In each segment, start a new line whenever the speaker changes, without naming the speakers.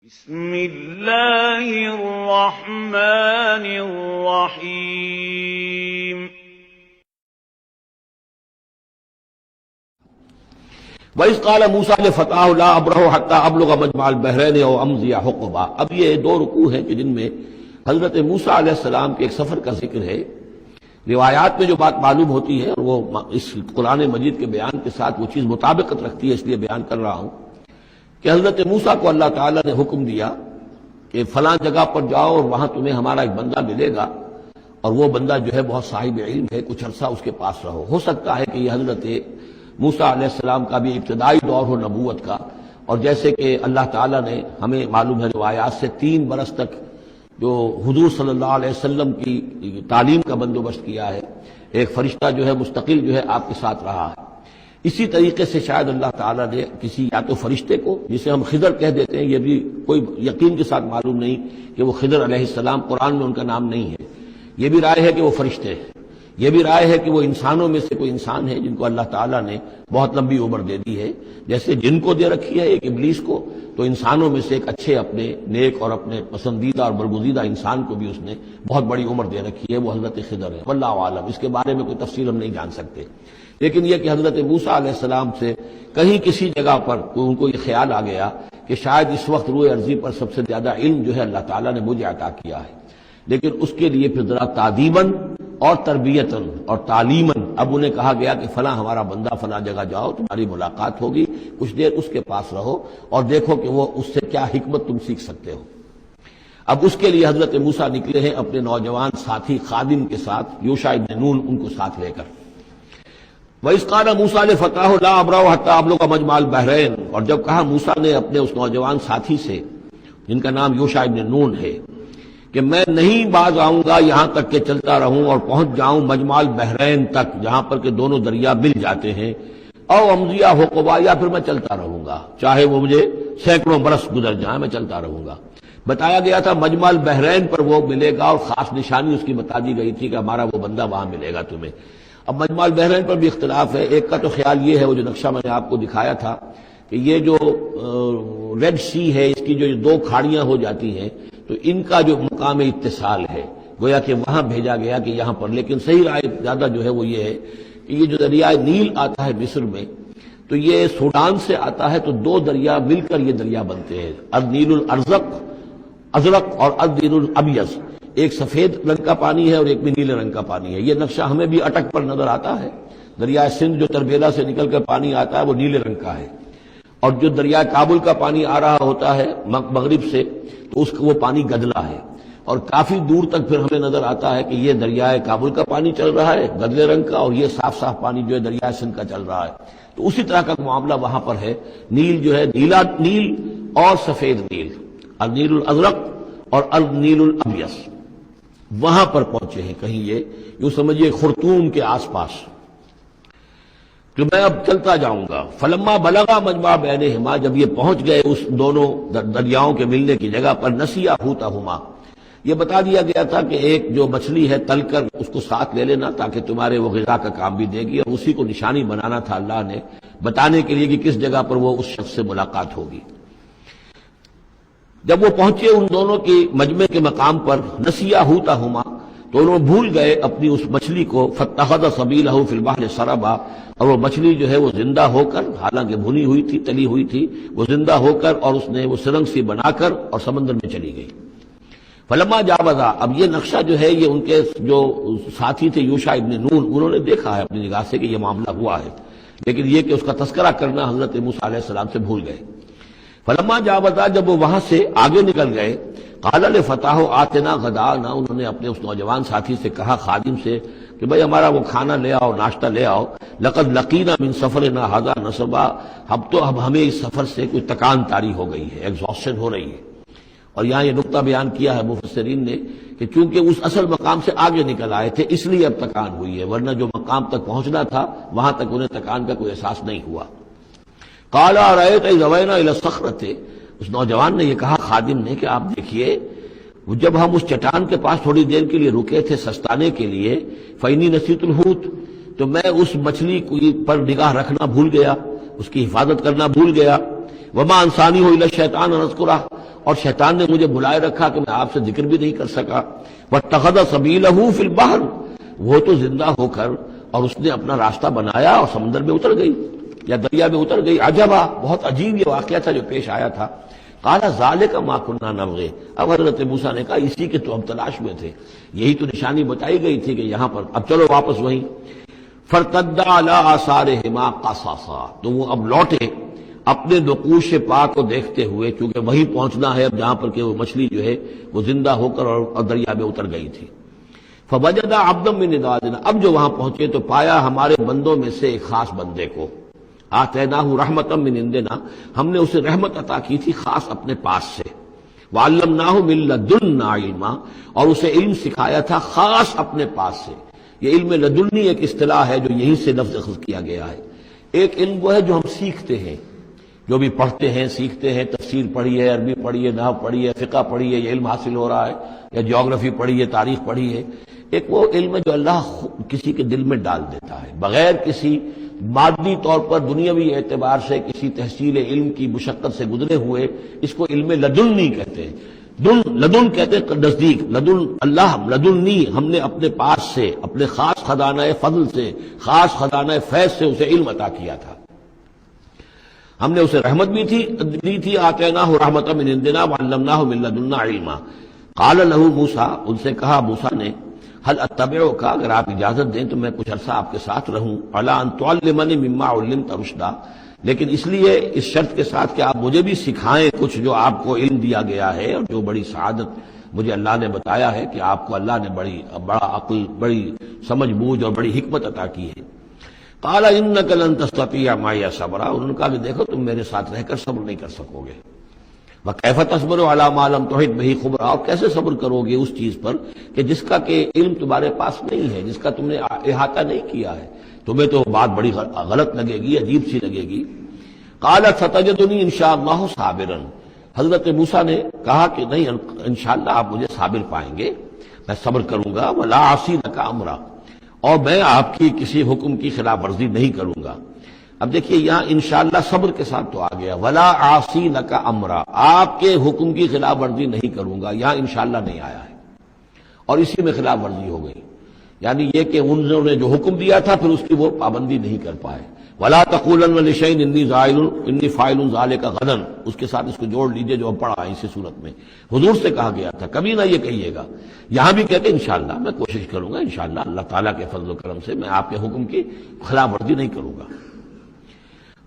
بسم اللہ الرحمن الرحیم
وَإِذْ قَالَ مُوسَىٰ لِفَتَاهُ لَا أَبْرَحُ حَتَّىٰ أَبْلُغَ مَجْمَعَ الْبَحْرَيْنِ أَوْ أَمْضِيَ حُقُبًا۔ اب یہ دو رکوع ہیں کہ جن میں حضرت موسیٰ علیہ السلام کے ایک سفر کا ذکر ہے۔ روایات میں جو بات معلوم ہوتی ہے اور وہ اس قرآن مجید کے بیان کے ساتھ وہ چیز مطابقت رکھتی ہے، اس لیے بیان کر رہا ہوں کہ حضرت موسیٰ کو اللہ تعالیٰ نے حکم دیا کہ فلاں جگہ پر جاؤ اور وہاں تمہیں ہمارا ایک بندہ ملے گا، اور وہ بندہ جو ہے بہت صاحب علم ہے، کچھ عرصہ اس کے پاس رہو۔ ہو سکتا ہے کہ یہ حضرت موسیٰ علیہ السلام کا بھی ابتدائی دور ہو نبوت کا، اور جیسے کہ اللہ تعالیٰ نے ہمیں معلوم ہے روایات سے 3 برس تک جو حضور صلی اللہ علیہ وسلم کی تعلیم کا بندوبست کیا ہے، ایک فرشتہ جو ہے مستقل جو ہے آپ کے ساتھ رہا ہے، اسی طریقے سے شاید اللہ تعالیٰ نے کسی یا تو فرشتے کو، جسے ہم خضر کہہ دیتے ہیں، یہ بھی کوئی یقین کے ساتھ معلوم نہیں کہ وہ خضر علیہ السلام، قرآن میں ان کا نام نہیں ہے، یہ بھی رائے ہے کہ وہ فرشتے ہیں، یہ بھی رائے ہے کہ وہ انسانوں میں سے کوئی انسان ہے جن کو اللہ تعالیٰ نے بہت لمبی عمر دے دی ہے، جیسے جن کو دے رکھی ہے ایک ابلیس کو، تو انسانوں میں سے ایک اچھے اپنے نیک اور اپنے پسندیدہ اور برگزیدہ انسان کو بھی اس نے بہت بڑی عمر دے رکھی ہے، وہ حضرت خضر ہے۔ واللہ عالم، اس کے بارے میں کوئی تفصیل ہم نہیں جان سکتے، لیکن یہ کہ حضرت موسیٰ علیہ السلام سے کہیں کسی جگہ پر ان کو یہ خیال آ گیا کہ شاید اس وقت روئے ارضی پر سب سے زیادہ علم جو ہے اللہ تعالیٰ نے مجھے عطا کیا ہے، لیکن اس کے لیے پھر ذرا تعدیباً اور تربیتاً اور تعلیماً اب انہیں کہا گیا کہ فلاں ہمارا بندہ فلاں جگہ جاؤ، تمہاری ملاقات ہوگی، کچھ دیر اس کے پاس رہو اور دیکھو کہ وہ اس سے کیا حکمت تم سیکھ سکتے ہو۔ اب اس کے لیے حضرت موسیٰ نکلے ہیں اپنے نوجوان ساتھی خادم کے ساتھ، یوشع ابن نون ان کو ساتھ لے کر۔ وَإِذْ قَالَ مُوسَىٰ لِفَتَاهُ لَا أَبْرَحُ حَتَّىٰ أَبْلُغَ مَجْمَعَ الْبَحْرَيْنِ، اور جب کہا موسیٰ نے اپنے اس نوجوان ساتھی سے جن کا نام یوشع ابن نون ہے کہ میں نہیں باز آؤں گا یہاں تک کہ چلتا رہوں اور پہنچ جاؤں مجمع البحرین تک، جہاں پر کہ دونوں دریا مل جاتے ہیں، او امضیہ حقبا، یا پھر میں چلتا رہوں گا، چاہے وہ مجھے سینکڑوں برس گزر جائیں، میں چلتا رہوں گا۔ بتایا گیا تھا مجمع البحرین پر وہ ملے گا، اور خاص نشانی اس کی بتا دی گئی تھی کہ ہمارا وہ بندہ وہاں ملے گا تمہیں۔ اب مجمع البحرین پر بھی اختلاف ہے، ایک کا تو خیال یہ ہے، وہ جو نقشہ میں نے آپ کو دکھایا تھا، کہ یہ جو ریڈ سی ہے، اس کی جو 2 کھاڑیاں ہو جاتی ہیں، تو ان کا جو مقام اتصال ہے گویا کہ وہاں بھیجا گیا کہ یہاں پر، لیکن صحیح رائے زیادہ جو ہے وہ یہ ہے کہ یہ جو دریائے نیل آتا ہے مصر میں، تو یہ سوڈان سے آتا ہے، تو 2 دریا مل کر یہ دریا بنتے ہیں، النیل الازرق اور النیل الابیض، ایک سفید رنگ کا پانی ہے اور ایک بھی نیلے رنگ کا پانی ہے۔ یہ نقشہ ہمیں بھی اٹک پر نظر آتا ہے، دریائے سندھ جو تربیلا سے نکل کر پانی آتا ہے وہ نیلے رنگ کا ہے، اور جو دریائے کابل کا پانی آ رہا ہوتا ہے مغرب سے، تو اس کا وہ پانی گدلا ہے، اور کافی دور تک پھر ہمیں نظر آتا ہے کہ یہ دریائے کابل کا پانی چل رہا ہے گدلے رنگ کا، اور یہ صاف صاف پانی جو ہے دریائے سندھ کا چل رہا ہے۔ تو اسی طرح کا معاملہ وہاں پر ہے، نیل جو ہے نیلا نیل اور سفید نیل، النیل الازرق اور النیل الابیض، وہاں پر پہنچے ہیں کہیں، یہ یوں سمجھیے خرطوم کے آس پاس، کہ میں اب چلتا جاؤں گا۔ فلما بلغا مجمع بینہما، جب یہ پہنچ گئے اس دونوں دریاؤں کے ملنے کی جگہ پر، نسیا حوتہما، یہ بتا دیا گیا تھا کہ ایک جو مچھلی ہے تل کر اس کو ساتھ لے لینا تاکہ تمہارے وہ غذا کا کام بھی دے گی، اور اسی کو نشانی بنانا تھا اللہ نے بتانے کے لیے کہ کس جگہ پر وہ اس شخص سے ملاقات ہوگی۔ جب وہ پہنچے ان دونوں کی مجمع کے مقام پر، نسیا حوتہما، تو انہوں بھول گئے اپنی اس مچھلی کو، فاتخذ سبیلہ فی البحر سربا، اور وہ مچھلی جو ہے وہ زندہ ہو کر، حالانکہ بھنی ہوئی تھی تلی ہوئی تھی، وہ زندہ ہو کر اور اس نے وہ سرنگ سی بنا کر اور سمندر میں چلی گئی۔ فلما جاوزا، اب یہ نقشہ جو ہے یہ ان کے جو ساتھی تھے یوشع ابن نون، انہوں نے دیکھا ہے اپنی نگاہ سے کہ یہ معاملہ ہوا ہے، لیکن یہ کہ اس کا تذکرہ کرنا حضرت موسیٰ علیہ السلام سے بھول گئے۔ فلما جاوزا، جب وہ وہاں سے آگے نکل گئے، قال لفتاه آتنا غداءنا، انہوں نے اپنے اس نوجوان ساتھی سے کہا، خادم سے، کہ بھئی ہمارا وہ کھانا لے آؤ، ناشتہ لے آؤ، لقد لقینا من سفرنا ھذا نصبا، اب ہمیں اس سفر سے کوئی تکان طاری ہو گئی ہے، ایگزاسشن ہو رہی ہے۔ اور یہاں یہ نقطہ بیان کیا ہے مفسرین نے کہ چونکہ اس اصل مقام سے آگے نکل آئے تھے اس لیے اب تکان ہوئی ہے، ورنہ جو مقام تک پہنچنا تھا وہاں تک انہیں تکان کا کوئی احساس نہیں ہوا۔ قال ارأيت إذ أوينا إلى الصخرة، اس نوجوان نے یہ کہا خادم نے کہ آپ دیکھیے، جب ہم اس چٹان کے پاس تھوڑی دیر کے لیے رکے تھے سستانے کے لیے، فإني نسيت الحوت، تو میں اس مچھلی پر نگاہ رکھنا بھول گیا، اس کی حفاظت کرنا بھول گیا، وما انسانی ہو الا الشیطان ان اذکرہ، اور شیطان نے مجھے بلائے رکھا کہ میں آپ سے ذکر بھی نہیں کر سکا. واتخذ سبیلہ فی البحر، وہ تو زندہ ہو کر اور اس نے اپنا راستہ بنایا اور سمندر میں اتر گئی یا دریا میں اتر گئی. عجبا، بہت عجیب یہ واقعہ تھا جو پیش آیا تھا. قال ذالک ما کنا نبغی، اب حضرت موسیٰ نے کہا اسی کے تو ہم تلاش میں تھے، یہی تو نشانی بتائی گئی تھی کہ یہاں پر، اب چلو واپس وہیں. فارتدا علی آثارہما قصصا، تو وہ اب لوٹے اپنے نقوش پا کو دیکھتے ہوئے، کیونکہ وہیں پہنچنا ہے اب جہاں پر کہ وہ مچھلی جو ہے وہ زندہ ہو کر اور دریا میں اتر گئی تھی. فوجد عبدا من عبادنا، اب جو وہاں پہنچے تو پایا ہمارے بندوں میں سے ایک خاص بندے کو. آتیناہ رحمتا من عندنا، ہم نے اسے رحمت عطا کی تھی خاص اپنے پاس سے. وعلمناہ من لدنا علما، اور اسے علم سکھایا تھا خاص اپنے پاس سے. یہ علم لدنی ایک اصطلاح ہے جو یہیں سے لفظ اخذ کیا گیا ہے. ایک علم وہ ہے جو ہم سیکھتے ہیں، جو بھی پڑھتے ہیں سیکھتے ہیں، تفسیر پڑھی ہے، عربی پڑھی ہے، نحو پڑھی ہے، فقہ پڑھی ہے، یہ علم حاصل ہو رہا ہے، یا جیوگرافی پڑھی ہے، تاریخ پڑھی ہے. ایک وہ علم ہے جو اللہ کسی کے دل میں ڈال دیتا ہے بغیر کسی مادی طور پر دنیاوی اعتبار سے کسی تحصیل علم کی مشقت سے گزرے ہوئے. اس کو علم لدنی کہتے ہیں. لدن کہتے ہیں نزدیک، لدن اللہ، لدنی ہم نے اپنے پاس سے، اپنے خاص خزانہ فضل سے، خاص خزانہ فیض سے اسے علم عطا کیا تھا. ہم نے اسے رحمت بھی دی تھی. آتیناہ رحمتا من عندنا وعلمناہ من لدنا علما. قال لہ موسیٰ، ان سے کہا موسیٰ نے، هل اتبعک، اگر آپ اجازت دیں تو میں کچھ عرصہ آپ کے ساتھ رہوں. علی ان تعلمنی مما علمت رشدا، لیکن اس لیے اس شرط کے ساتھ کہ آپ مجھے بھی سکھائیں کچھ جو آپ کو علم دیا گیا ہے اور جو بڑی سعادت مجھے اللہ نے بتایا ہے کہ آپ کو اللہ نے بڑا عقل، بڑی سمجھ بوجھ اور بڑی حکمت عطا کی ہے. قال انک لن تستطیع معی صبرا، انہوں نے کہا کہ دیکھو تم میرے ساتھ رہ کر صبر نہیں کر سکو گے. وَكَيْفَ تَصْبِرُ عَلَىٰ مَا لَمْ تُحِطْ بِهِ خُبْرًا، اور کیسے صبر کرو گے اس چیز پر کہ جس کا کہ علم تمہارے پاس نہیں ہے، جس کا تم نے احاطہ نہیں کیا ہے. تمہیں تو بات بڑی غلط لگے گی، عجیب سی لگے گی. قَالَ سَتَجِدُنِي إِن شَاءَ اللَّهُ صَابِرًا، حضرت موسیٰ نے کہا کہ نہیں، انشاءاللہ آپ مجھے صابر پائیں گے، میں صبر کروں گا. وَلَا أَعْصِي لَكَ أَمْرًا، اور میں آپ کی کسی حکم کی خلاف ورزی نہیں کروں گا. اب دیکھیے یہاں انشاءاللہ صبر کے ساتھ تو آ گیا، ولا عاصی لک امرا، آپ کے حکم کی خلاف ورزی نہیں کروں گا. یہاں انشاءاللہ نہیں آیا ہے اور اسی میں خلاف ورزی ہو گئی. یعنی یہ کہ انہوں نے جو حکم دیا تھا پھر اس کی وہ پابندی نہیں کر پائے. ولا تقولن لشیء انی فاعل ذلک غدا، اس کے ساتھ اس کو جوڑ لیجئے جو ہم پڑھا ہے اسی صورت میں. حضور سے کہا گیا تھا کبھی نہ یہ کہیے گا. یہاں بھی کہتے انشاءاللہ میں کوشش کروں گا، انشاءاللہ اللہ تعالیٰ کے فضل و کرم سے میں آپ کے حکم کی خلاف ورزی نہیں کروں گا.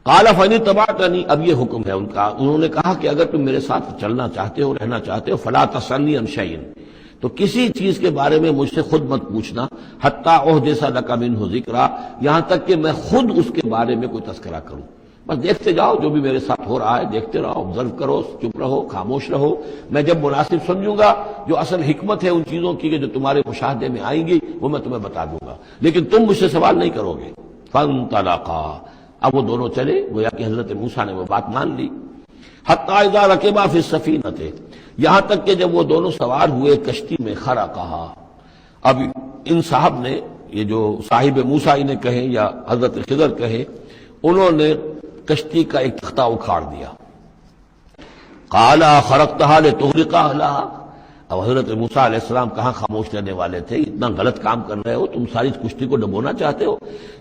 قال فإن اتبعتنی، اب یہ حکم ہے ان کا. انہوں نے کہا کہ اگر تم میرے ساتھ چلنا چاہتے ہو، رہنا چاہتے ہو، فلا تسألنی عن شیء، تو کسی چیز کے بارے میں مجھ سے خود مت پوچھنا. حتی احدث لک منہ ذکرا، یہاں تک کہ میں خود اس کے بارے میں کوئی تذکرہ کروں. بس دیکھتے جاؤ جو بھی میرے ساتھ ہو رہا ہے، دیکھتے رہو، آبزرو کرو، چپ رہو، خاموش رہو. میں جب مناسب سمجھوں گا جو اصل حکمت ہے ان چیزوں کی کہ جو تمہارے مشاہدے میں آئیں گی وہ میں تمہیں بتا دوں گا، لیکن تم مجھ سے سوال نہیں کرو گے. فانطلقا، اب وہ دونوں چلے، گویا کہ حضرت موسیٰ نے وہ بات مان لی. حتی اذا رکبا فی السفینۃ، یہاں تک کہ جب وہ دونوں سوار ہوئے کشتی میں. خرقہا، اب ان صاحب نے، یہ جو صاحب موسیٰ انہیں کہیں یا حضرت خضر کہیں، انہوں نے کشتی کا ایک تختہ اکھاڑ دیا. قال خرقتہا لتغرق اہلہا، اب حضرت موسیٰ علیہ السلام کہاں خاموش رہنے والے تھے. اتنا غلط کام کر رہے ہو تم، ساری کشتی کو ڈبونا چاہتے ہو.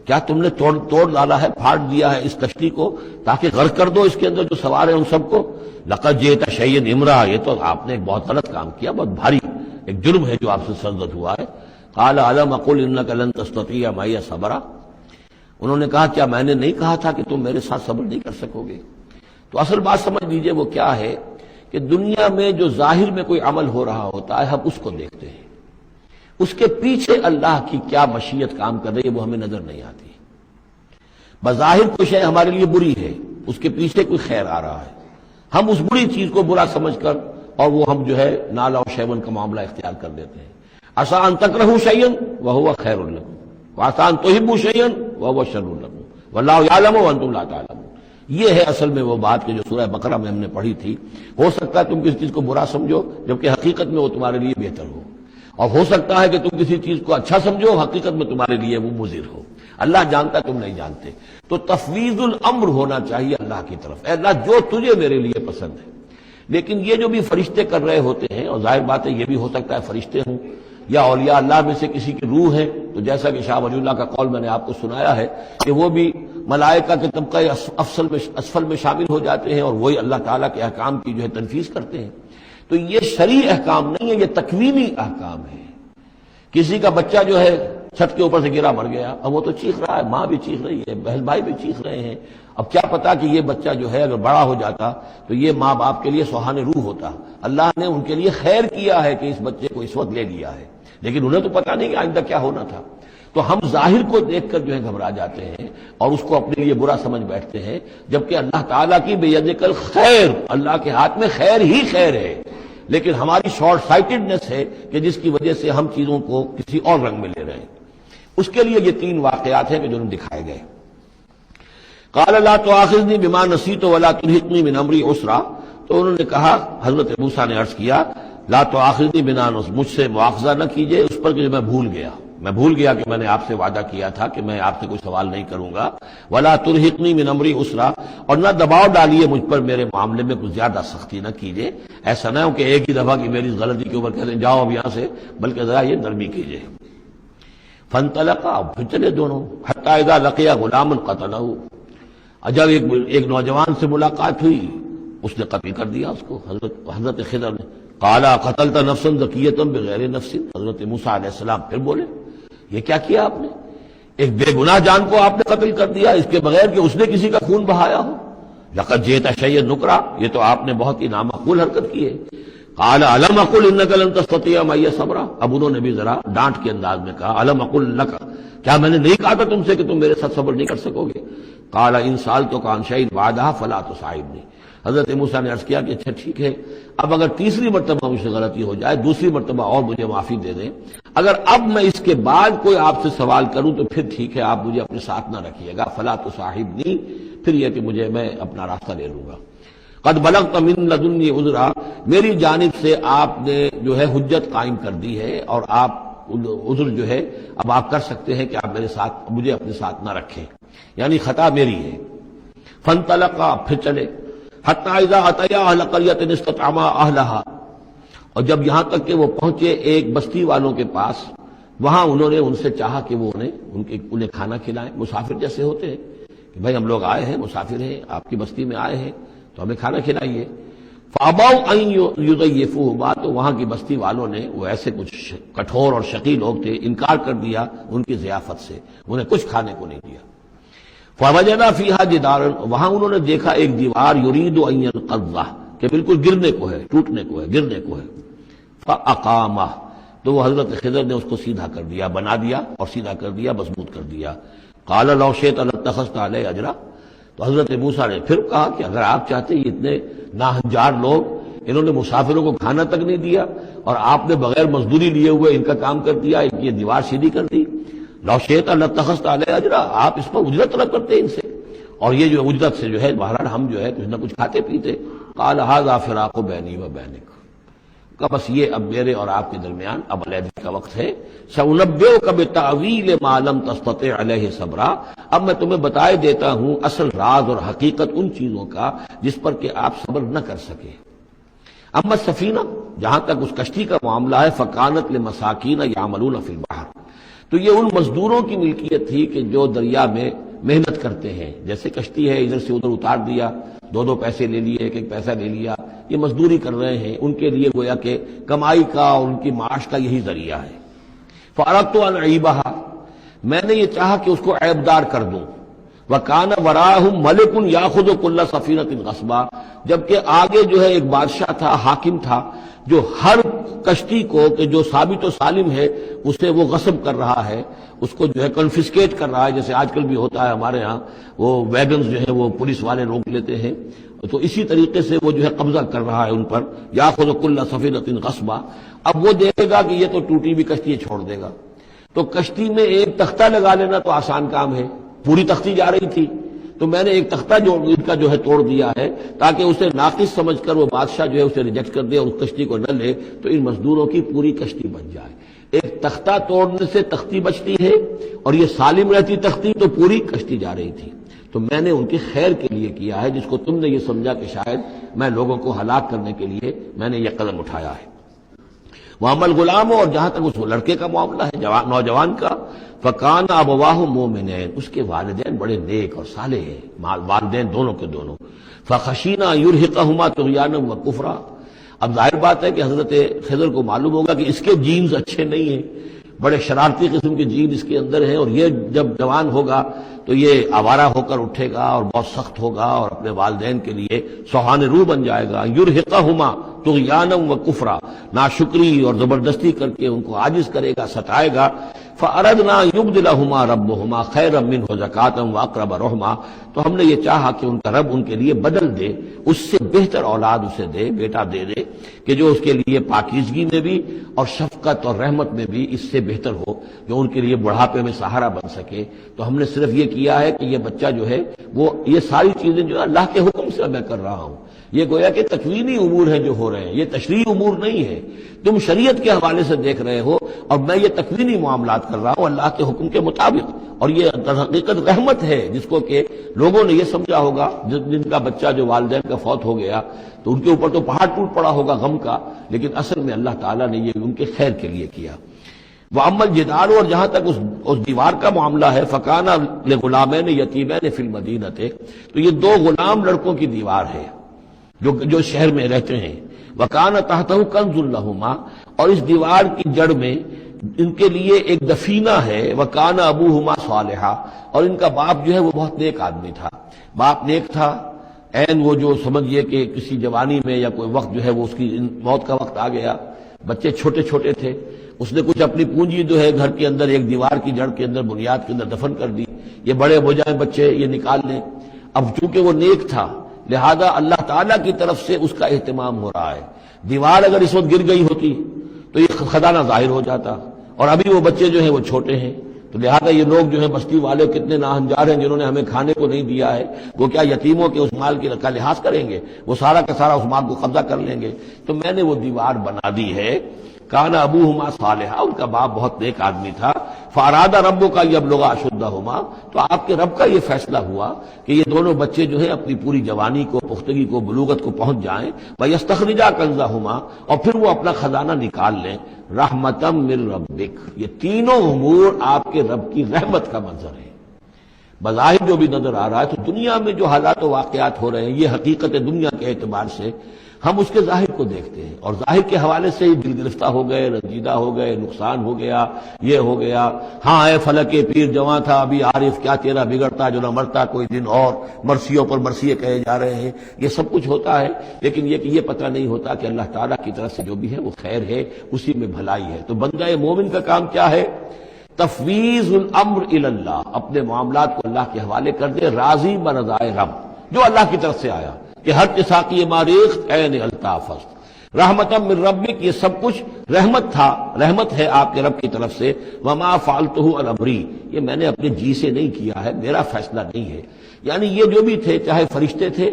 کیا تم نے توڑ ڈالا ہے، پھاڑ دیا ہے اس کشتی کو تاکہ غرق کر دو اس کے اندر جو سوار ہیں ان سب کو. لقد جئت شیئا امرا، یہ تو آپ نے ایک بہت غلط کام کیا، بہت بھاری ایک جرم ہے جو آپ سے سرزد ہوا ہے. قال الم اقل انک لن تستطیع معی صبرا، انہوں نے کہا کیا میں نے نہیں کہا تھا کہ تم میرے ساتھ صبر نہیں کر سکو گے. تو اصل بات سمجھ لیجئے وہ کیا ہے کہ دنیا میں جو ظاہر میں کوئی عمل ہو رہا ہوتا ہے ہم اس کو دیکھتے ہیں، اس کے پیچھے اللہ کی کیا مشیت کام کر رہی ہے وہ ہمیں نظر نہیں آتی. بظاہر کوئی شے ہمارے لیے بری ہے، اس کے پیچھے کوئی خیر آ رہا ہے، ہم اس بری چیز کو برا سمجھ کر اور وہ ہم جو ہے نالا و شیون کا معاملہ اختیار کر دیتے ہیں. عسیٰ ان تکرہوا شیئا وہو خیر لکم وعسیٰ ان تحبوا شیئا وہو شر لکم واللہ یعلم وانتم لا تعلمون. یہ ہے اصل میں وہ بات کہ جو سورہ بقرہ میں ہم نے پڑھی تھی. ہو سکتا ہے تم کسی چیز کو برا سمجھو جبکہ حقیقت میں وہ تمہارے لیے بہتر ہو، اور ہو سکتا ہے کہ تم کسی چیز کو اچھا سمجھو، حقیقت میں تمہارے لیے وہ مضر ہو. اللہ جانتا تم نہیں جانتے. تو تفویض الامر ہونا چاہیے اللہ کی طرف. اے اللہ جو تجھے میرے لیے پسند ہے، لیکن یہ جو بھی فرشتے کر رہے ہوتے ہیں، اور ظاہر بات ہے یہ بھی ہو سکتا ہے فرشتے ہوں یا اولیاء اللہ میں سے کسی کی روح ہے، تو جیسا کہ شاہ ولی اللہ کا قول میں نے آپ کو سنایا ہے کہ وہ بھی ملائکہ کے طبقہ اسفل میں شامل ہو جاتے ہیں اور وہی اللہ تعالیٰ کے احکام کی جو ہے تنفیذ کرتے ہیں۔ تو یہ شرعی احکام نہیں ہے، یہ تکوینی احکام ہے۔ کسی کا بچہ جو ہے چھت کے اوپر سے گرا مر گیا، اب وہ تو چیخ رہا ہے، ماں بھی چیخ رہی ہے، بہن بھائی بھی چیخ رہے ہیں، اب کیا پتا کہ یہ بچہ جو ہے اگر بڑا ہو جاتا تو یہ ماں باپ کے لیے سوہان روح ہوتا۔ اللہ نے ان کے لیے خیر کیا ہے کہ اس بچے کو اس وقت لے لیا ہے، لیکن انہیں تو پتا نہیں کہ آئندہ کیا ہونا تھا۔ تو ہم ظاہر کو دیکھ کر جو ہے گھبرا جاتے ہیں اور اس کو اپنے لیے برا سمجھ بیٹھتے ہیں، جبکہ اللہ تعالیٰ کی بیدک الخیر، اللہ کے ہاتھ میں خیر ہی خیر ہے، لیکن ہماری شارٹ سائٹڈنس ہے کہ جس کی وجہ سے ہم چیزوں کو کسی اور رنگ میں لے رہے ہیں۔ اس کے لیے یہ تین واقعات ہیں کہ جو انہیں دکھائے گئے۔ قال لا تؤاخذنی بما نسیت ولا ترهقنی من امری عسرا، تو انہوں نے کہا، حضرت موسیٰ نے عرض کیا لا تؤاخذنی بما نسیت، مجھ سے مواخذہ نہ کیجئے اس پر کہ جو میں بھول گیا کہ میں نے آپ سے وعدہ کیا تھا کہ میں آپ سے کوئی سوال نہیں کروں گا، ولا ترهقنی من امری عسرا، اور نہ دباؤ ڈالیے مجھ پر میرے معاملے میں کچھ زیادہ سختی نہ کیجئے، ایسا نہ ہو کہ ایک ہی دفعہ کی میری غلطی کے اوپر کہتے ہیں جاؤ اب یہاں سے، بلکہ ذرا یہ نرمی کیجئے۔ فانطلقا، پھر چلے دونوں، حتی اذا لقیا غلاما قتلہ، جب ایک نوجوان سے ملاقات ہوئی اس نے قتل کر دیا اس کو، حضرت خضر نے۔ قال قتلت نفسا زکیۃ بغیر نفس، حضرت موسیٰ علیہ السلام پھر بولے یہ کیا کیا آپ نے؟ ایک بے گناہ جان کو آپ نے قتل کر دیا اس کے بغیر کہ اس نے کسی کا خون بہایا ہو۔ لقد جئت شیئا نکرا، یہ تو آپ نے بہت ہی نامعقول حرکت کی ہے۔ قال الم اقل انک لن تستطیع معی صبرا، اب انہوں نے بھی ذرا ڈانٹ کے انداز میں کہا الم اقل لک، کیا میں نے نہیں کہا تھا تم سے کہ تم میرے ساتھ صبر نہیں کر سکو گے؟ قال ان سالتک عن شیء بعدها فلا تصاحبنی، حضرت موسیٰ نے عرض کیا کہ اچھا ٹھیک ہے، اب اگر تیسری مرتبہ مجھ سے غلطی ہو جائے، دوسری مرتبہ اور مجھے معافی دے دیں، اگر اب میں اس کے بعد کوئی آپ سے سوال کروں تو پھر ٹھیک ہے، آپ مجھے اپنے ساتھ نہ رکھیے گا، فلا تصاحبنی، پھر یہ کہ میں اپنا راستہ لے لوں گا۔ قد بلغت من لدنی عذرا، میری جانب سے آپ نے جو ہے حجت قائم کر دی ہے اور آپ عذر جو ہے اب آپ کر سکتے ہیں کہ آپ مجھے اپنے ساتھ نہ رکھیں، یعنی خطا میری ہے۔ فانطلقا، پھر چلے، حتی اذا اتیا اہل قریۃ استطعما اہلہا، اور جب یہاں تک کہ وہ پہنچے ایک بستی والوں کے پاس، وہاں انہوں نے ان سے چاہا کہ وہ انہیں کھانا کھلائیں، مسافر جیسے ہوتے ہیں کہ بھائی ہم لوگ آئے ہیں، مسافر ہیں، آپ کی بستی میں آئے ہیں تو ہمیں کھانا کھلائیے۔ فابوا ان یضیفوہما، تو وہاں کی بستی والوں نے، وہ ایسے کچھ کٹھور اور شقی لوگ تھے، انکار کر دیا ان کی ضیافت سے، انہیں کچھ کھانے کو نہیں دیا۔ فوجدا فیہا جدارا، وہاں انہوں نے دیکھا ایک دیوار، یرید ان ینقضہ، کہ بالکل گرنے کو ہے، ٹوٹنے کو ہے، گرنے کو ہے۔ فاقامہ، تو وہ حضرت خضر نے اس کو سیدھا کر دیا، بنا دیا اور سیدھا کر دیا، مضبوط کر دیا۔ قال لو شئت لاتخذت علیہ اجرا، تو حضرت موسیٰ نے پھر کہا کہ اگر آپ چاہتے یہ اتنے ناہنجار لوگ، انہوں نے مسافروں کو کھانا تک نہیں دیا اور آپ نے بغیر مزدوری لیے ہوئے ان کا کام کر دیا، ان کی یہ دیوار سیدھی کر دی، لو شئت لاتخذت علیہ اجرا، آپ اس پر اجرت طلب کرتے ان سے، اور یہ جو اجرت سے جو ہے بہرحال ہم جو ہے کچھ نہ کچھ کھاتے پیتے۔ قال ھذا فراق بینی و بینک، کہ بس یہ اب میرے اور آپ کے درمیان اب علیحدگی کا وقت ہے۔ سأنبئک بتأویل ما لم تستطع علیہ صبرا، اب میں تمہیں بتائے دیتا ہوں اصل راز اور حقیقت ان چیزوں کا جس پر کہ آپ صبر نہ کر سکے۔ اما السفینہ، جہاں تک اس کشتی کا معاملہ ہے، فکانت لمساکین یعملون فی البحر، تو یہ ان مزدوروں کی ملکیت تھی کہ جو دریا میں محنت کرتے ہیں، جیسے کشتی ہے ادھر سے ادھر اتار دیا، دو پیسے لے لیے، ایک پیسہ لے لیا، یہ مزدوری کر رہے ہیں، ان کے لیے گویا کہ کمائی کا اور ان کی معاش کا یہی ذریعہ ہے۔ فأردت ان اعیبھا، میں نے یہ چاہا کہ اس کو عیبدار کر دوں۔ وکان وراءہم ملک یاخذ کل سفینۃ غصبا، جبکہ آگے جو ہے ایک بادشاہ تھا، حاکم تھا، جو ہر کشتی کو کہ جو ثابت و سالم ہے اسے وہ غصب کر رہا ہے، اس کو جو ہے کنفسکیٹ کر رہا ہے، جیسے آج کل بھی ہوتا ہے ہمارے ہاں، وہ ویگنز جو ہے وہ پولیس والے روک لیتے ہیں، تو اسی طریقے سے وہ جو ہے قبضہ کر رہا ہے ان پر، یاخذ کل سفینۃ غصبا۔ اب وہ دیکھے گا کہ یہ تو ٹوٹی بھی کشتی چھوڑ دے گا، تو کشتی میں ایک تختہ لگا لینا تو آسان کام ہے، پوری تختی جا رہی تھی، تو میں نے ایک تختہ جو ان کا جو ہے توڑ دیا ہے تاکہ اسے ناقص سمجھ کر وہ بادشاہ جو ہے اسے ریجیکٹ کر دے اور اس کشتی کو نہ لے، تو ان مزدوروں کی پوری کشتی بچ جائے۔ ایک تختہ توڑنے سے تختی بچتی ہے، اور یہ سالم رہتی تختی تو پوری کشتی جا رہی تھی۔ تو میں نے ان کے خیر کے لیے کیا ہے، جس کو تم نے یہ سمجھا کہ شاید میں لوگوں کو ہلاک کرنے کے لیے میں نے یہ قدم اٹھایا ہے۔ وَأَمَّا الْغُلَامُ، اور جہاں تک اس لڑکے کا معاملہ ہے، نوجوان کا، فَكَانَ أَبَوَاهُ مُؤْمِنَيْنِ، اس کے والدین بڑے نیک اور صالح ہیں، والدین دونوں کے دونوں۔ فَخَشِينَا أَن يُرْهِقَهُمَا طُغْيَانًا وَكُفْرًا، اب ظاہر بات ہے کہ حضرت خضر کو معلوم ہوگا کہ اس کے جینز اچھے نہیں ہیں، بڑے شرارتی قسم کے جین اس کے اندر ہیں، اور یہ جب جوان ہوگا تو یہ آوارہ ہو کر اٹھے گا اور بہت سخت ہوگا اور اپنے والدین کے لیے سوہان روح بن جائے گا۔ یرہقہما طغیانا و کفرا، ناشکری اور زبردستی کر کے ان کو عاجز کرے گا، ستائے گا۔ فَأَرَدْنَا يُبْدِلَهُمَا رَبُّهُمَا خَيْرًا مِّنْهُ زَكَاةً وَأَقْرَبَ رُحْمًا، تو ہم نے یہ چاہا کہ ان کا رب ان کے لیے بدل دے، اس سے بہتر اولاد اسے دے، بیٹا دے دے کہ جو اس کے لیے پاکیزگی میں بھی اور شفقت اور رحمت میں بھی اس سے بہتر ہو، جو ان کے لیے بڑھاپے میں سہارا بن سکے۔ تو ہم نے صرف یہ کیا ہے کہ یہ بچہ جو ہے وہ یہ ساری چیزیں جو اللہ کے حکم سے میں کر رہا ہوں، یہ گویا کہ تکوینی امور ہیں جو ہو رہے ہیں، یہ تشریعی امور نہیں ہے، تم شریعت کے حوالے سے دیکھ رہے ہو، اور میں یہ تکوینی معاملات کر رہا ہوں اللہ کے حکم کے مطابق۔ اور یہ در حقیقت رحمت ہے، جس کو کہ لوگوں نے یہ سمجھا ہوگا، جن کا بچہ جو والدین کا فوت ہو گیا تو ان کے اوپر تو پہاڑ ٹوٹ پڑا ہوگا غم کا، لیکن اصل میں اللہ تعالیٰ نے یہ ان کے خیر کے لیے کیا۔ وَأَمَّا الْجِدَارُ، اور جہاں تک اس دیوار کا معاملہ ہے، فَكَانَ لِغُلَامَيْنِ يَتِيمَيْنِ فِي الْمَدِينَةِ، تو یہ دو غلام لڑکوں کی دیوار ہے جو شہر میں رہتے ہیں۔ وَكَانَ تَحْتَهُ كَنْزٌ لَهُمَا، اور اس دیوار کی جڑ میں ان کے لیے ایک دفینہ ہے۔ وَكَانَ أَبُوهُمَا صَالِحًا، اور ان کا باپ جو ہے وہ بہت نیک آدمی تھا، باپ نیک تھا، عین وہ جو سمجھئے کہ کسی جوانی میں یا کوئی وقت جو ہے وہ اس کی موت کا وقت آ گیا، بچے چھوٹے چھوٹے تھے، اس نے کچھ اپنی پونجی جو ہے گھر کے اندر ایک دیوار کی جڑ کے اندر بنیاد کے اندر دفن کر دی، یہ بڑے ہو جائیں بچے یہ نکال لیں۔ اب چونکہ وہ نیک تھا لہذا اللہ تعالیٰ کی طرف سے اس کا اہتمام ہو رہا ہے۔ دیوار اگر اس وقت گر گئی ہوتی تو یہ خزانہ ظاہر ہو جاتا، اور ابھی وہ بچے جو ہیں وہ چھوٹے ہیں، تو لہذا یہ لوگ جو ہیں بستی والے کتنے ناہنجار ہیں جنہوں نے ہمیں کھانے کو نہیں دیا ہے، وہ کیا یتیموں کے اس مال کا لحاظ کریں گے؟ وہ سارا کا سارا اس مال کو قبضہ کر لیں گے۔ تو میں نے وہ دیوار بنا دی ہے۔ کان ابوہما صالحا، ان کا باپ بہت نیک آدمی تھا۔ فاراد ربک یبلغ اشدہما، تو آپ کے رب کا یہ فیصلہ ہوا کہ یہ دونوں بچے جو ہیں اپنی پوری جوانی کو، پختگی کو، بلوغت کو پہنچ جائیں۔ ویستخرجا کنزہما، اور پھر وہ اپنا خزانہ نکال لیں۔ رحمتا من ربک، یہ تینوں امور آپ کے رب کی رحمت کا منظر ہے۔ بظاہر جو بھی نظر آ رہا ہے، تو دنیا میں جو حالات و واقعات ہو رہے ہیں یہ حقیقت دنیا کے اعتبار سے ہم اس کے ظاہر کو دیکھتے ہیں، اور ظاہر کے حوالے سے دل گرفتہ ہو گئے، رنجیدہ ہو گئے، نقصان ہو گیا، یہ ہو گیا، ہاں اے فلک پیر جواں تھا ابھی عارف، کیا تیرا بگڑتا جو نہ مرتا کوئی دن اور، مرثیوں پر مرثیے کہے جا رہے ہیں، یہ سب کچھ ہوتا ہے، لیکن یہ پتہ نہیں ہوتا کہ اللہ تعالیٰ کی طرف سے جو بھی ہے وہ خیر ہے، اسی میں بھلائی ہے۔ تو بندہ مومن کا کام کیا ہے؟ تفویض الامر الی اللہ، اپنے معاملات کو اللہ کے حوالے کر دے، راضی برضائے رب، جو اللہ کی طرف سے آیا کہ ہر ساقی ماریخت عین الطافست رحمتا من ربک، یہ سب کچھ رحمت تھا، رحمت ہے آپ کے رب کی طرف سے۔ وما فعلتہ عن امری، یہ میں نے اپنے جی سے نہیں کیا ہے، میرا فیصلہ نہیں ہے۔ یعنی یہ جو بھی تھے، چاہے فرشتے تھے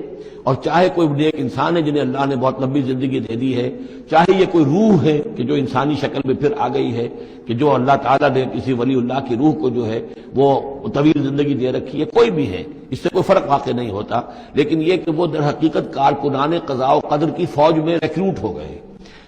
اور چاہے کوئی نیک انسان ہے جنہیں اللہ نے بہت لمبی زندگی دے دی ہے، چاہے یہ کوئی روح ہے کہ جو انسانی شکل میں پھر آ گئی ہے، کہ جو اللہ تعالیٰ نے کسی ولی اللہ کی روح کو جو ہے وہ طویل زندگی دے رکھی ہے، کوئی بھی ہے، اس سے کوئی فرق واقع نہیں ہوتا، لیکن یہ کہ وہ در حقیقت کارکنان قضاء و قدر کی فوج میں ریکروٹ ہو گئے،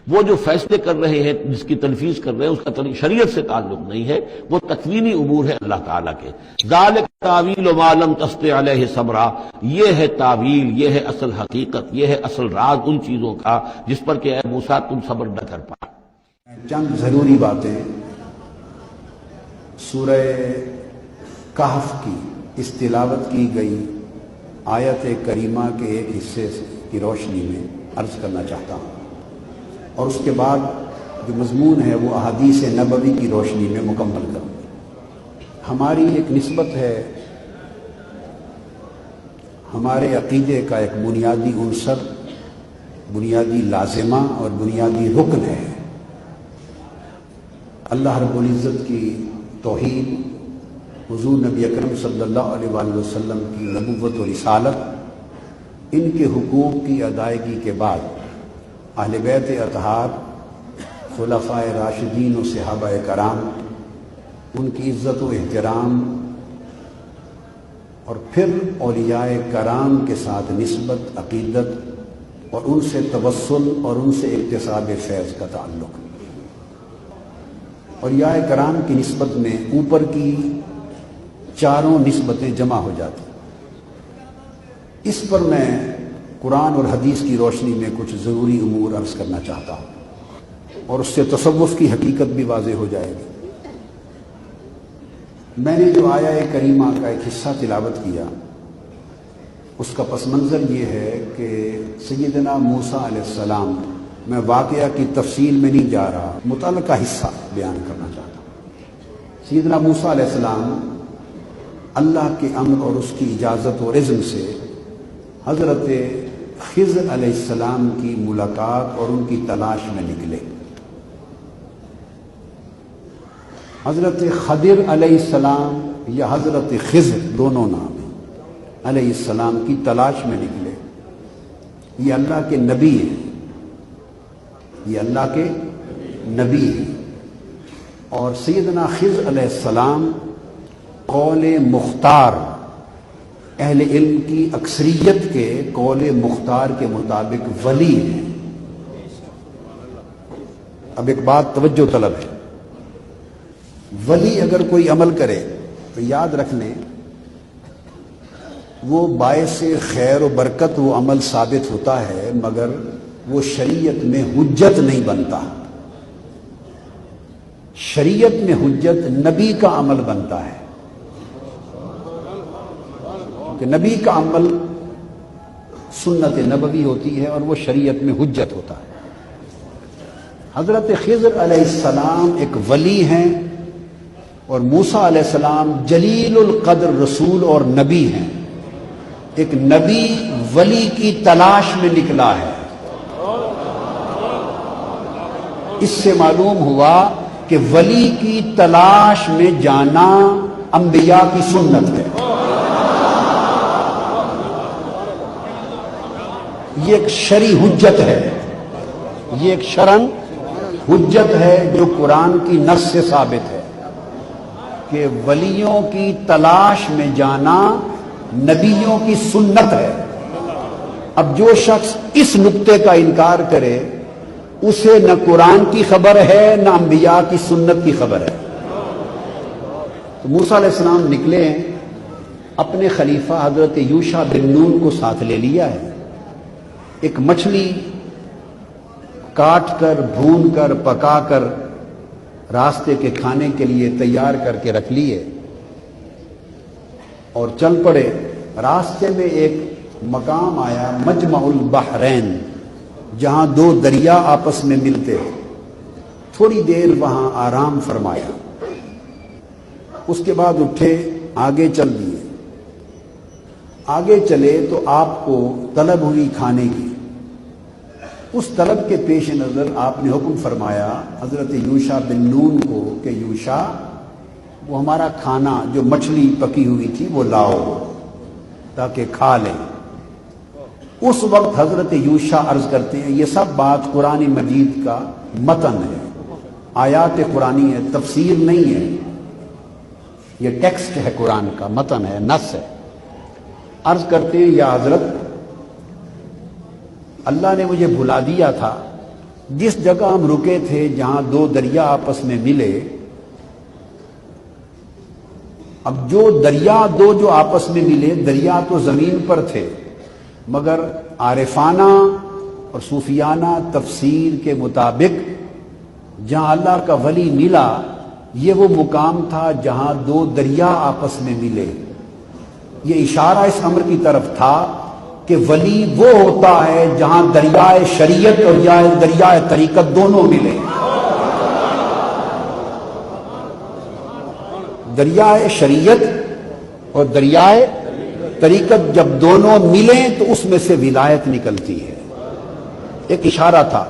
وہ جو فیصلے کر رہے ہیں، جس کی تنفیذ کر رہے ہیں، اس کا شریعت سے تعلق نہیں ہے، وہ تکوینی امور ہے اللہ تعالیٰ کے۔ ذالک تعویل ما لم تستطع علیہ صبرا، یہ ہے تعویل، یہ ہے اصل حقیقت، یہ ہے اصل راز ان چیزوں کا جس پر کہ اے موسیٰ تم صبر نہ کر پائے۔
چند ضروری باتیں سورہ کہف کی اس تلاوت کی گئی آیت کریمہ کے ایک حصے کی روشنی میں عرض کرنا چاہتا ہوں، اور اس کے بعد جو مضمون ہے وہ احادیث نبوی کی روشنی میں مکمل کروں۔ ہماری ایک نسبت ہے، ہمارے عقیدے کا ایک بنیادی عنصر، بنیادی لازمہ اور بنیادی رکن ہے اللہ رب العزت کی توحید، حضور نبی اکرم صلی اللہ علیہ وآلہ وسلم کی نبوت و رسالت، ان کے حقوق کی ادائیگی کے بعد اہل بیت اطہار، خلفاء راشدین و صحابہ کرام، ان کی عزت و احترام، اور پھر اولیاء کرام کے ساتھ نسبت، عقیدت اور ان سے توسل اور ان سے اکتساب فیض کا تعلق۔ اولیاء کرام کی نسبت میں اوپر کی چاروں نسبتیں جمع ہو جاتی۔ اس پر میں قرآن اور حدیث کی روشنی میں کچھ ضروری امور عرض کرنا چاہتا ہوں، اور اس سے تصوف کی حقیقت بھی واضح ہو جائے گی۔ میں نے جو آیہ کریمہ کا ایک حصہ تلاوت کیا، اس کا پس منظر یہ ہے کہ سیدنا موسیٰ علیہ السلام، میں واقعہ کی تفصیل میں نہیں جا رہا، متعلقہ حصہ بیان کرنا چاہتا ہوں۔ سیدنا موسیٰ علیہ السلام اللہ کے امر اور اس کی اجازت اور اذن سے حضرت خضر علیہ السلام کی ملاقات اور ان کی تلاش میں نکلے۔ حضرت خضر علیہ السلام یا حضرت خضر دونوں نام ہیں، علیہ السلام کی تلاش میں نکلے۔ یہ اللہ کے نبی ہیں، یہ اللہ کے نبی ہیں، اور سیدنا خضر علیہ السلام قول مختار، اہل علم کی اکثریت کے قول مختار کے مطابق ولی ہیں۔ اب ایک بات توجہ طلب ہے، ولی اگر کوئی عمل کرے تو یاد رکھ لیں وہ باعث خیر و برکت وہ عمل ثابت ہوتا ہے، مگر وہ شریعت میں حجت نہیں بنتا۔ شریعت میں حجت نبی کا عمل بنتا ہے، کہ نبی کا عمل سنت نبوی ہوتی ہے اور وہ شریعت میں حجت ہوتا ہے۔ حضرت خضر علیہ السلام ایک ولی ہیں، اور موسیٰ علیہ السلام جلیل القدر رسول اور نبی ہیں۔ ایک نبی ولی کی تلاش میں نکلا ہے۔ اس سے معلوم ہوا کہ ولی کی تلاش میں جانا انبیاء کی سنت ہے۔ یہ ایک شرعی حجت ہے، یہ ایک شرعن حجت ہے جو قرآن کی نص سے ثابت ہے کہ ولیوں کی تلاش میں جانا نبیوں کی سنت ہے۔ اب جو شخص اس نقطے کا انکار کرے اسے نہ قرآن کی خبر ہے نہ انبیاء کی سنت کی خبر ہے۔ تو موسیٰ علیہ السلام نکلے ہیں، اپنے خلیفہ حضرت یوشع بن نون کو ساتھ لے لیا ہے، ایک مچھلی کاٹ کر بھون کر پکا کر راستے کے کھانے کے لیے تیار کر کے رکھ لیے اور چل پڑے۔ راستے میں ایک مقام آیا مجمع البحرین، جہاں دو دریا آپس میں ملتے ہیں۔ تھوڑی دیر وہاں آرام فرمایا، اس کے بعد اٹھے، آگے چل دیے۔ آگے چلے تو آپ کو طلب ہوئی کھانے کی۔ اس طلب کے پیش نظر آپ نے حکم فرمایا حضرت یوشع بن نون کو کہ یوشع، وہ ہمارا کھانا جو مچھلی پکی ہوئی تھی وہ لاؤ تاکہ کھا لیں۔ اس وقت حضرت یوشع عرض کرتے ہیں، یہ سب بات قرآن مجید کا متن ہے، آیات قرآنی ہے، تفسیر نہیں ہے، یہ ٹیکسٹ ہے، قرآن کا متن ہے، نص ہے۔ عرض کرتے ہیں، یا حضرت، اللہ نے مجھے بھلا دیا تھا، جس جگہ ہم رکے تھے جہاں دو دریا آپس میں ملے، اب جو دریا دو جو آپس میں ملے، دریا تو زمین پر تھے، مگر عارفانہ اور صوفیانہ تفسیر کے مطابق جہاں اللہ کا ولی ملا، یہ وہ مقام تھا جہاں دو دریا آپس میں ملے۔ یہ اشارہ اس امر کی طرف تھا کہ ولی وہ ہوتا ہے جہاں دریائے شریعت اور دریائے طریقت دونوں ملے۔ دریائے شریعت اور دریائے طریقت جب دونوں ملیں تو اس میں سے ولایت نکلتی ہے۔ ایک اشارہ تھا،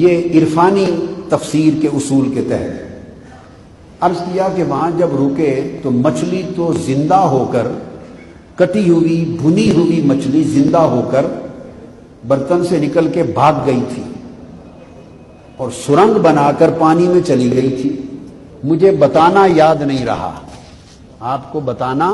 یہ عرفانی تفسیر کے اصول کے تحت عرض کیا کہ وہاں جب رکے تو مچھلی تو زندہ ہو کر، کٹی ہوئی بھنی ہوئی مچھلی زندہ ہو کر برتن سے نکل کے بھاگ گئی تھی اور سرنگ بنا کر پانی میں چلی گئی تھی۔ مجھے بتانا یاد نہیں رہا، آپ کو بتانا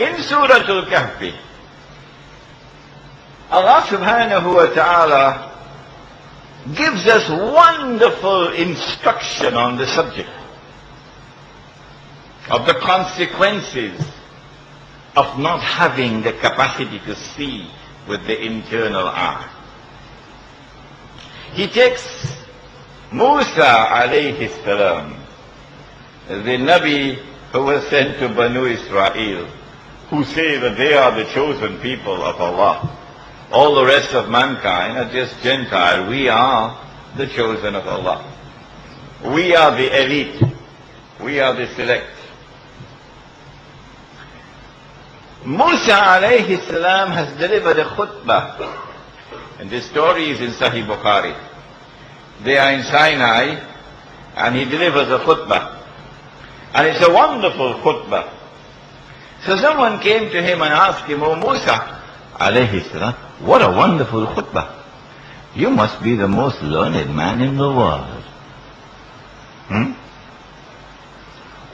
In Surah Al-Kahfi, Allah subhanahu wa ta'ala gives us wonderful instruction on the subject of the consequences of not having the capacity to see with the internal eye. He takes Musa alayhi salam, the Nabi who was sent to Banu Israel, who say that they are the chosen people of Allah. All the rest of mankind are just Gentile. We are the chosen of Allah. We are the elite. We are the select. Musa alayhi salam has delivered a khutbah. And this story is in Sahih Bukhari. They are in Sinai and he delivers a khutbah. And it's a wonderful khutbah. So someone came to him and asked him, "O Musa alayhi salam, what a wonderful khutbah. You must be the most learned man in the world."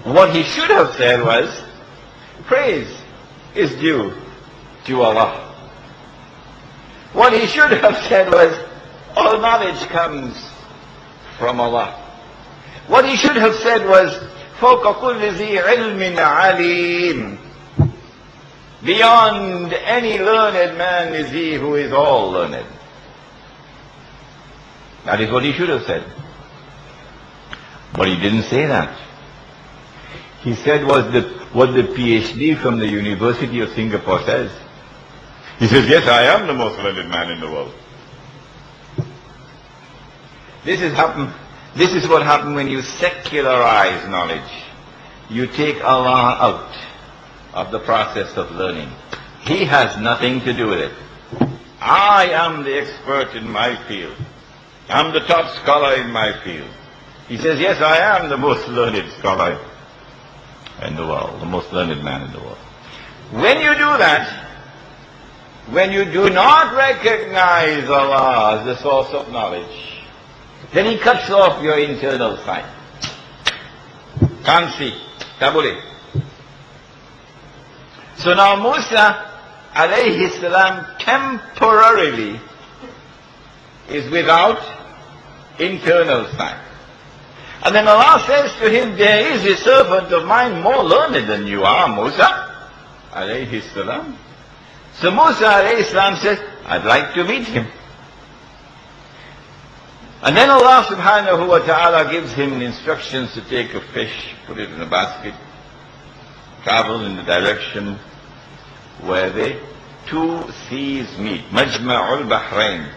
What he should have said was, praise is due to Allah. What he should have said was, all knowledge comes from Allah. What he should have said was, فَوْقَ كُلِّ ذِي عِلْمٍ عَلِيمٍ. Beyond any learned man is he who is all learned. That is what he should have said. But he didn't say that. He said what the PhD from the University of Singapore says. He says, yes, I am the most learned man in the world. This is what happens when you secularize knowledge. You take Allah out of the process of learning. He has nothing to do with it. I am the expert in my field. I'm the top scholar in my field. He says, yes, I am the most learned scholar in the world, the most learned man in the world. When you do that, when you do not recognize Allah as the source of knowledge, then he cuts off your internal sight. Can't see. Tabule. So now Musa alayhi salam temporarily is without internal sight. And then Allah says to him, there is a servant of mine more learned than you are, Musa alayhi salam. So Musa alayhi salam says, I'd like to meet him. And then Allah subhanahu wa ta'ala gives him instructions to take a fish, put it in a basket, travel in the direction where the two seas meet, Majma'ul Bahrain,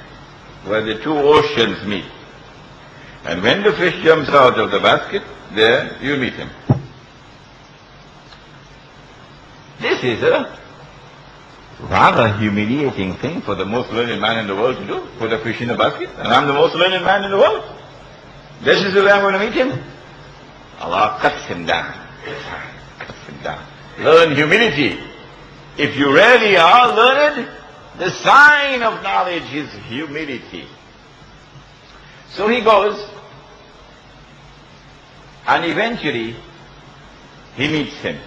where the two oceans meet. And when the fish jumps out of the basket, there you meet him. This is a rather humiliating thing for the most learned man in the world to do, put a fish in a basket, and I'm the most learned man in the world. This is the way I'm going to meet him. Allah cuts him down. Cuts him down. Learn humility. If you really are learned, the sign of knowledge is humility. So he goes, and eventually he meets him.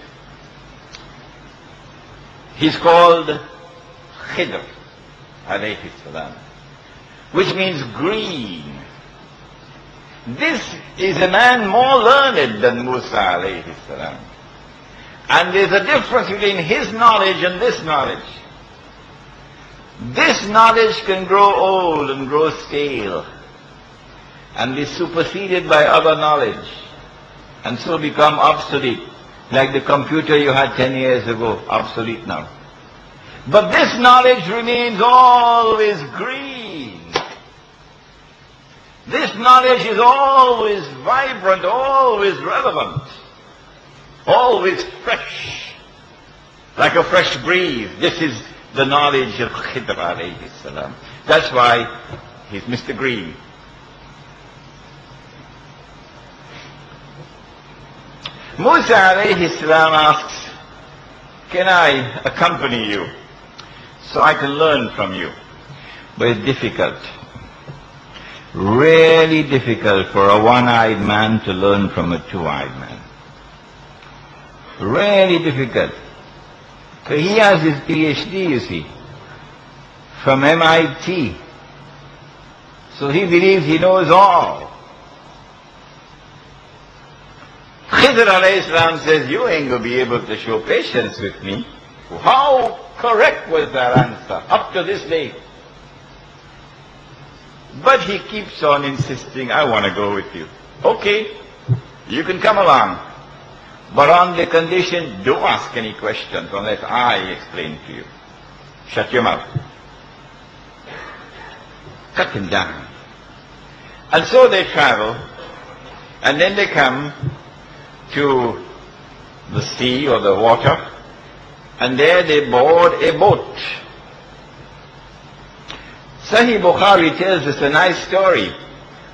He's called Khidr, alayhi salam, which means green. This is a man more learned than Musa, alayhi salam. And there's a difference between his knowledge and this knowledge. This knowledge can grow old and grow stale and be superseded by other knowledge and so become obsolete. Like the computer you had 10 years ago, obsolete now. But this knowledge remains always green. This knowledge is always vibrant, always relevant, always fresh, like a fresh breeze. This is the knowledge of Khidr alayhi salam. That's why he's Mr. Green. Musa alayhi salam asks, can I accompany you so I can learn from you? But it's difficult. Really difficult for a one-eyed man to learn from a two-eyed man. Really difficult. So he has his PhD, you see, from MIT. So he believes he knows all. Khidr alayhi salam says, you ain't going to be able to show patience with me. How correct was that answer up to this day? But he keeps on insisting, I want to go with you. Okay, you can come along. But on the condition, don't ask any questions unless I explain to you. Shut your mouth. Cut him down. And so they travel, and then they come to the sea or the water, and there they board a boat. Sahih Bukhari tells us a nice story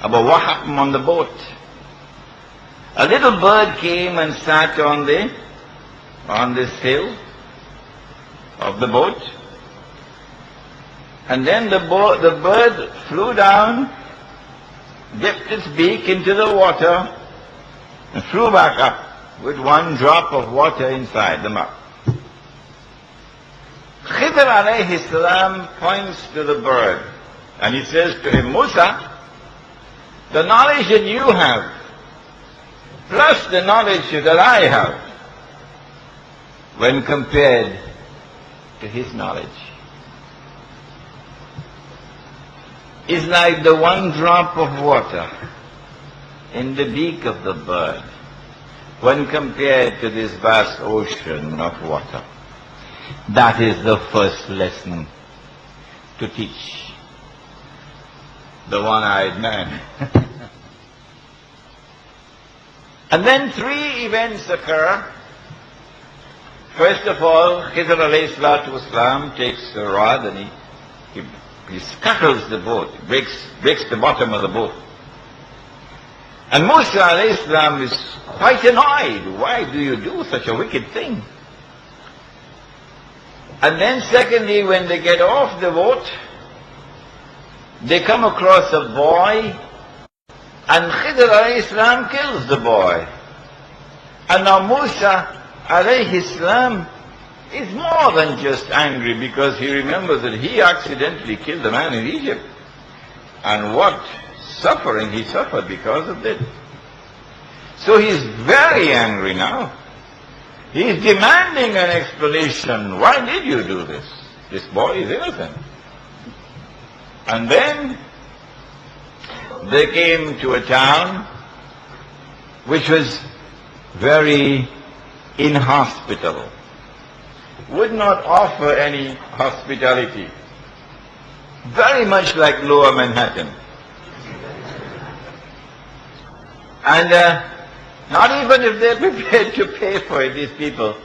about what happened on the boat. A little bird came and sat on the sill of the boat, and then the bird flew down, dipped its beak into the water, and flew back up with one drop of water inside the mouth. Khidr alayhi salam points to the bird and he says to him, Musa, the knowledge that you have plus the knowledge that I have, when compared to his knowledge, is like the one drop of water in the beak of the bird when compared to this vast ocean of water. That is the first lesson to teach the one-eyed man. And then three events occur. First of all, Khidr alayhi salatu wasalam takes a rod and he scuttles the boat, breaks the bottom of the boat. And Musa alayhi salam is quite annoyed. Why do you do such a wicked thing? And then secondly, when they get off the boat, they come across a boy, and Khidr alayhi salam kills the boy. And now Musa alayhi salam is more than just angry because he remembers that he accidentally killed a man in Egypt. And what suffering he suffered because of this. So he's very angry now. He's demanding an explanation. Why did you do this? This boy is innocent. And then they came to a town which was very inhospitable. would not offer any hospitality. Very much like Lower Manhattan. And not even if they're prepared to pay for it, these people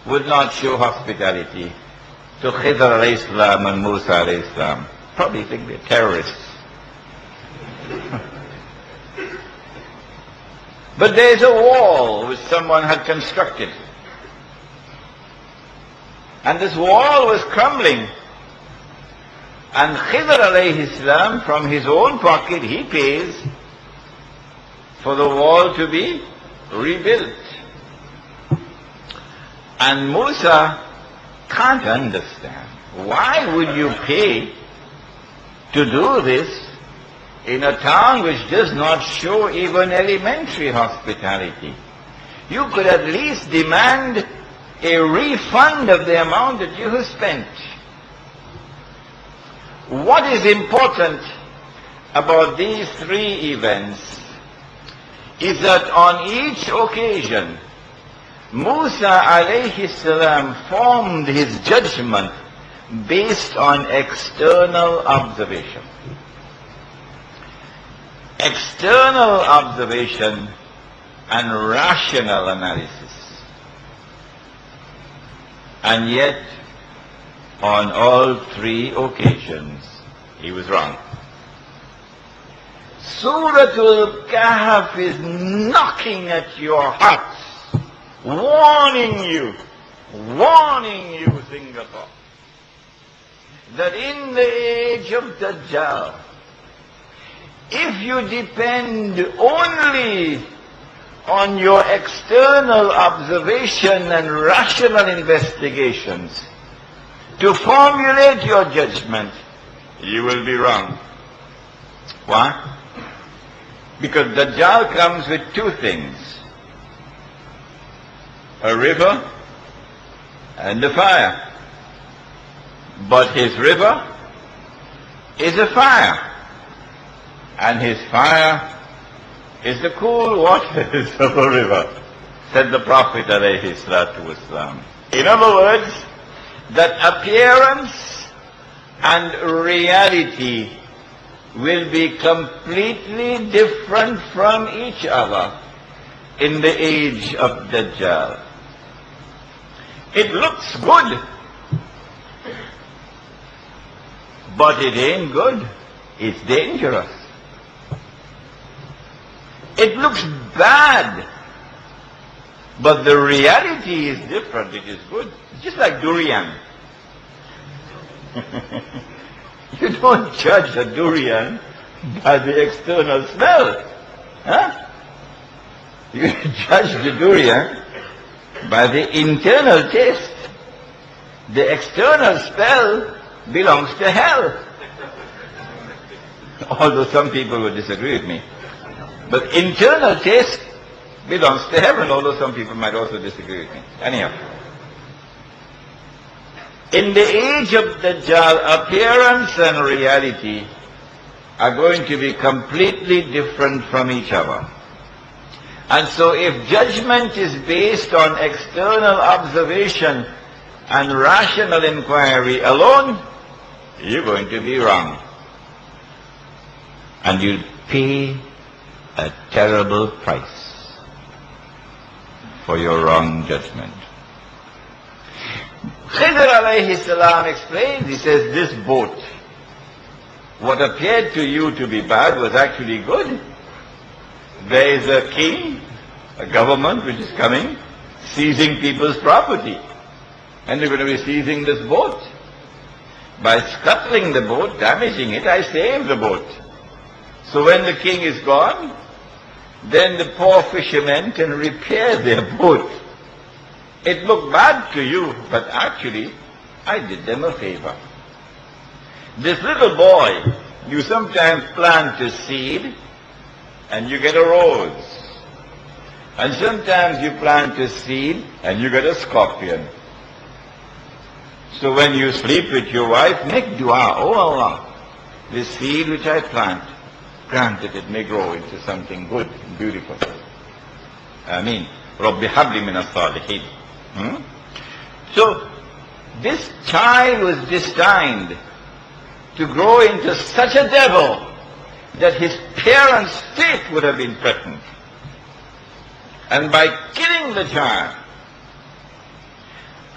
would not show hospitality to Khidr alayhi salam and Musa alayhi salam. Probably think they're terrorists. But there's a wall which someone had constructed. And this wall was crumbling. And Khidr alayhi salam, from his own pocket, he pays for the wall to be rebuilt. And Musa can't understand. Why would you pay to do this in a town which does not show even elementary hospitality? You could at least demand a refund of the amount that you have spent. What is important about these three events is that on each occasion, Musa alayhi salam formed his judgment based on external observation. External observation and rational analysis. And yet, on all three occasions, he was wrong. Suratul Kahf is knocking at your hearts, warning you, Singapore, that in the age of Dajjal, if you depend only on your external observation and rational investigations to formulate your judgment, you will be wrong. Why? Because Dajjal comes with two things: a river and a fire. But his river is a fire, and his fire is the cool waters of a river, said the Prophet alayhi salatu wasalam. In other words, that appearance and reality will be completely different from each other in the age of Dajjal. It looks good, but it ain't good. It's dangerous. It looks bad, but the reality is different. It is good. It's just like durian. You don't judge a durian by the external smell. Huh? You judge the durian by the internal taste. The external smell belongs to hell. Although some people would disagree with me. But internal taste belongs to heaven, although some people might also disagree with me. Anyhow. In the age of Dajjal, appearance and reality are going to be completely different from each other. And so if judgment is based on external observation and rational inquiry alone, you're going to be wrong. And you'll pay a terrible price for your wrong judgment. Khidr alayhi salam explains, he says, this boat, what appeared to you to be bad was actually good. There is a king, a government which is coming, seizing people's property. And they're going to be seizing this boat. By scuttling the boat, damaging it, I saved the boat. So when the king is gone, then the poor fishermen can repair their boat. It looked bad to you, but actually, I did them a favor. This little boy, you sometimes plant a seed, and you get a rose. And sometimes you plant a seed, and you get a scorpion. So when you sleep with your wife, make dua, oh Allah, this seed which I plant, grant that it may grow into something good and beautiful. Ameen. Rabbi habli min as-salihin. So, This child was destined to grow into such a devil that his parents' fate would have been threatened. And by killing the child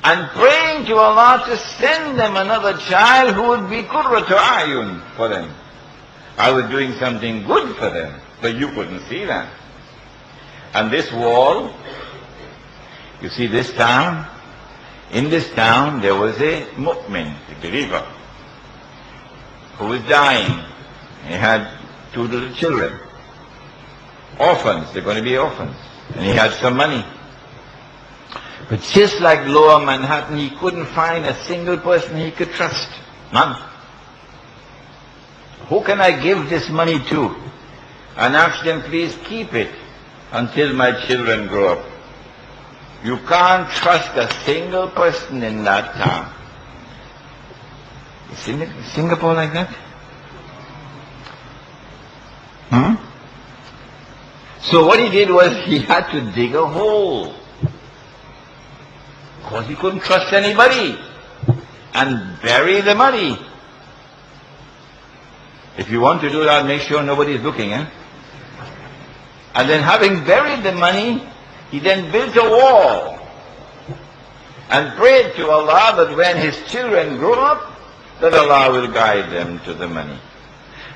and praying to Allah to send them another child who would be qurratu ayun for them, I was doing something good for them, but you couldn't see that. And this wall, you see this town? In this town there was a mu'min, a believer, who was dying. He had 2 little children, orphans, they're going to be orphans, and he had some money. But just like Lower Manhattan, he couldn't find a single person he could trust. None. Who can I give this money to? And ask them, please keep it until my children grow up. You can't trust a single person in that town. Is Singapore like that? So what he did was he had to dig a hole, because he couldn't trust anybody, and bury the money. If you want to do that, make sure nobody's looking, eh? And then having buried the money, he then built a wall and prayed to Allah that when his children grow up, that Allah will guide them to the money.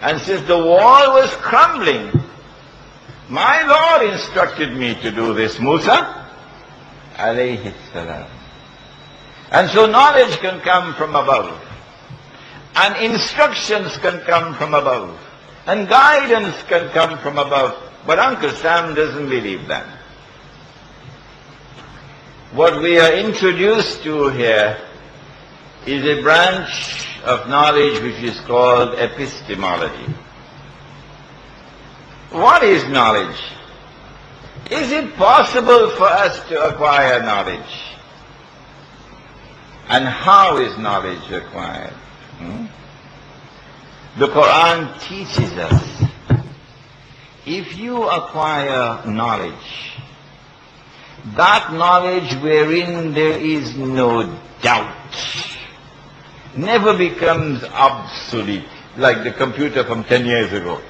And since the wall was crumbling, my Lord instructed me to do this, Musa alayhi salam. And so knowledge can come from above, and instructions can come from above, and guidance can come from above. But Uncle Sam doesn't believe that. What we are introduced to here is a branch of knowledge which is called epistemology. What is knowledge? Is it possible for us to acquire knowledge? And how is knowledge acquired? The Quran teaches us, if you acquire knowledge, that knowledge wherein there is no doubt never becomes obsolete, like the computer from 10 years ago.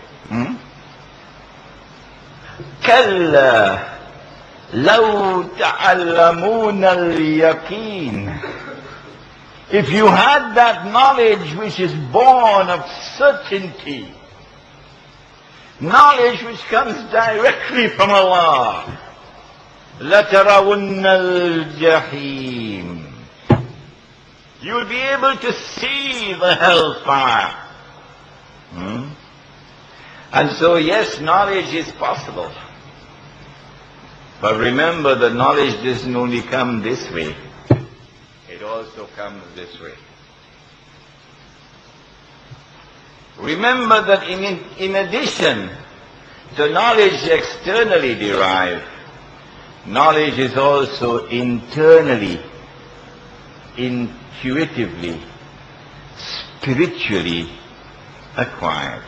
كلا لو تعلمون اليقين. If you had that knowledge which is born of certainty, knowledge which comes directly from Allah, لَتَرَوُنَّ الْجَحِيمِ, you'll be able to see the hellfire. And so, yes, knowledge is possible. But remember that knowledge doesn't only come this way. It also comes this way. Remember that in addition to knowledge externally derived, knowledge is also internally, intuitively, spiritually acquired.